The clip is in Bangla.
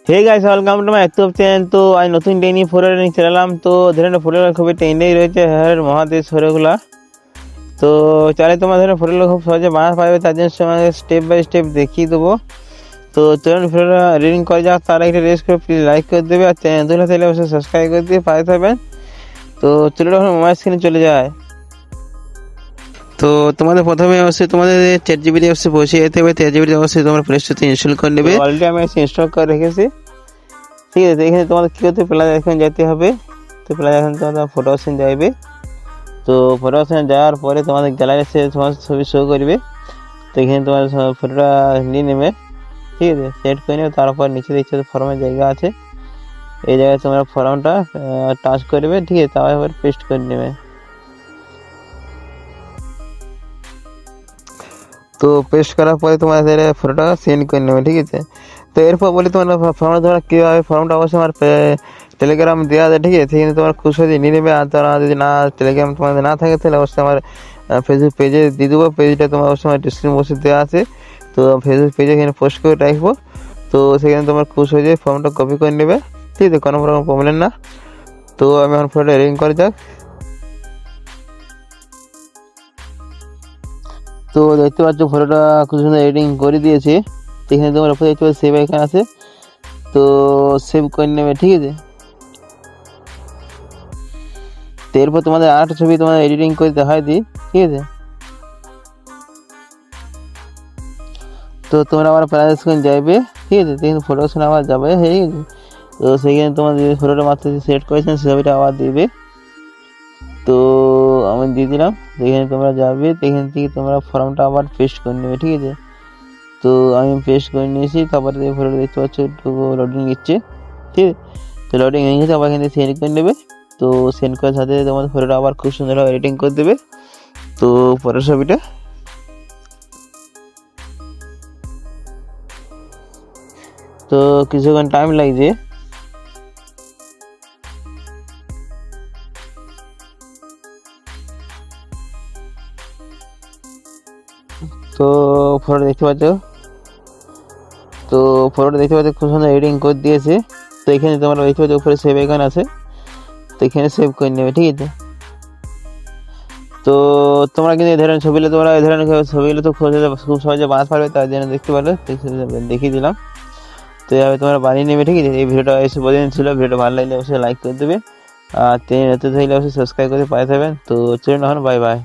Hey guys welcome to my YouTube channel. তো আজ নতুন ডে নিয়ে ফোরে নিয়ে চলাম। তো ধরেন ফোরেগুলো খুবই ট্রেন্ডেই রয়েছে হ্যাঁ মহাদেশ ফোরেগুলা। তো চাইলে তোমার ধরেন ফোরেগুলো খুব সহজে বানাতে পারবে, তার জন্য তোমাকে স্টেপ বাই স্টেপ দেখিয়ে দেবো। তো চলুন ফোরেগুলো রিডিং করে যাক, তার একটা রেস করে প্লিজ লাইক করে দেবে আর চ্যানেল তাহলে অবশ্যই সাবস্ক্রাইব করে দিয়ে পাশে থাকবেন। তো চলুন এখন মোবাইল স্ক্রিনে চলে যায়। তো তোমাদের প্রথমে অবশ্যই তোমাদের চ্যাট জিপিটি অবশ্যই বসিয়ে যেতে হবে। চ্যাট জিপিটি অবশ্যই তোমার প্লে স্টোর থেকে ইনস্টল করে নেবে। অলরেডি আমি ইনস্টল করে রেখেছি, ঠিক আছে। এখানে তোমাদের কী করতে প্লাস এখন যেতে হবে। তো প্লাস এখন তোমাদের ফটো অপশন যাইবে। তো ফটো অপশন যাওয়ার পরে তোমাদের গ্যালারি সে সমস্ত ছবি শো করবে। তো এখানে তোমার ফটোটা নিয়ে নেবে, ঠিক আছে, সেট করে নেবে। তারপর নিচে দেখছো ফর্মের জায়গা আছে, এই জায়গায় তোমরা ফর্মটা টাচ করবে, ঠিক আছে। তারপর পেস্ট করে নেবে। তো পেস্ট করার পরে তোমাদের ফটোটা সেন্ড করে নেবে, ঠিক আছে। তো এরপর বলি তোমার ফর্মটা তোমরা কীভাবে ফর্মটা অবশ্যই আমার টেলিগ্রাম দেওয়া আছে, ঠিক আছে। সেখানে তোমার খুব সহজে নিয়ে নেবে। আর তারা যদি না টেলিগ্রাম তোমাদের না থাকে তাহলে অবশ্যই আমার ফেসবুক পেজে দিয়ে দেবো। পেজটা তোমার অবশ্যই আমার ডিসক্রিপশন বক্সে দেওয়া আছে। তো ফেসবুক পেজে এখানে পোস্ট করে রাখবো। তো সেখানে তোমার খুব সহজে ফর্মটা কপি করে নেবে, ঠিক আছে, কোনো রকম প্রবলেম না। তো আমি এখন ফটোটা এডিটিং করে যাক। তো দেখতে পাচ্ছ ফটোটা খুব সুন্দর এডিটিং করে দিয়েছে। এখানে তোমার উপরে দেখতে পাচ্ছ সেভ আইকন আছে, তো সেভ করে নেবে, ঠিক আছে। তো এরপর তোমাদের আরেকটা ছবি তোমাদের এডিটিং করে দেখাই দিই, ঠিক আছে। তো তোমরা আবার প্লাস স্ক্রিন যাইবে, ঠিক আছে। দেখুন ফটো অপশন আবার যাবে, ঠিক আছে। তো সেইখানে তোমার যে ফটোটা মাত্র সেট করেছেন সে ছবিটা আবার দিবে। তো আমি দিয়ে দিলাম। এখানে তোমরা যাবে, এখান থেকে তোমরা ফর্মটা আবার পেস্ট করে নেবে, ঠিক আছে। তো আমি পেস্ট করে নিয়েছি। তারপরে ফটোটা দেখতে পাচ্ছ একটু লোডিং নিচ্ছে, ঠিক আছে। তো লোডিং হয়ে গেছে, আবার এখানে সেন্ড করে নেবে। তো সেন্ড করার সাথে তোমাদের ফটোটা আবার খুব সুন্দরভাবে এডিটিং করে দেবে। তো পরের ছবিটা তো কিছুক্ষণ টাইম লাগছে। তো ফটোটা দেখতে পাচ্ছ, তো ফটোটা দেখতে পাচ্ছ খুব সুন্দর এডিটিং করে দিয়েছে। তো এখানে তোমরা দেখতে পাচ্ছ উপরে সেভ আইকন আছে, তো এখানে সেভ করে নেবে, ঠিক আছে। তো তোমরা কিন্তু এই ধরনের ছবিগুলো তোমরা এই ধরনের ছবিগুলো তো খুব সহজে বানাতে পারবে, তার জন্য দেখতে পারবে দেখিয়ে দিলাম। তো এভাবে তোমরা বানিয়ে নেবে, ঠিক আছে। এই ভিডিওটা এসে পর্যন্ত ছিল। ভিডিওটা ভালো লাগলে অবশ্যই লাইক করে দেবে আর নতুন থাকলে অবশ্যই সাবস্ক্রাইব করে পাঠিয়ে দেবেন। তো চলুন এখন বাই বাই।